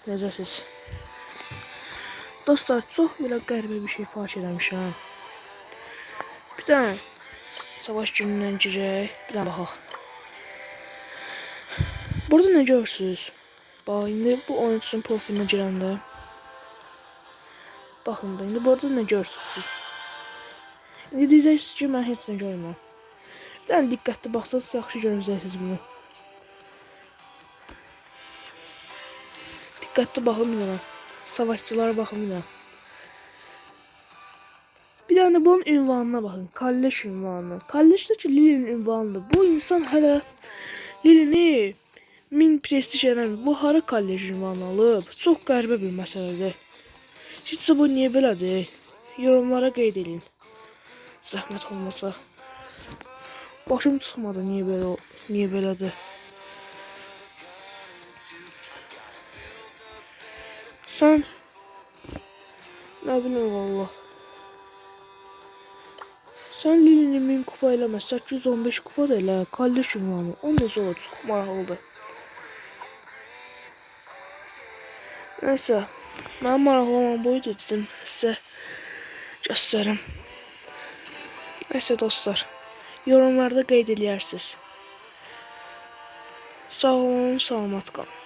Necəsiz? Dostlar, çox belə qəribə bir şey fark eləmişəm. Bir dənə savaş günündən girək, bir dənə baxaq. Burada nə görürsünüz? Bax, indi bu oyunçunun profilinə girəndə. Baxın da, indi burada nə görürsünüz siz? İndi deyəcəksiniz ki, mən heç nə görmürəm. Bir dənə diqqətli baxsanız, yaxşı görəcəksiniz bunu. Diqqətli baxın bir dənə. Savaşçılara baxın bir dənə. Bir dənə bunun ünvanına baxın. Kalleş ünvanı. Kalleşdəki Lili'nin ünvanıdır. Bu insan hələ Lili'ni 1000 prestij eləmir. Bu hara kalleş ünvanı alıb? Çox qəribə bir məsələdir. Sizcə bu niyə belədir? Yorumlara qeyd edin. Zəhmət olmasa. Başım çıxmadı niyə belədir. Sən nə bileyim valla. Sən Lili'ni 1000 kupa eləmə, 815 kupa da elə, kalleş ünvanı. O necə olur? Çox maraqlıdır. Nəysə, mənim maraqlı olan buydu, dedim sizə göstərim. Nəysə dostlar, yorumlarda qeyd eləyərsiniz. Sağ olun, salamat qalın.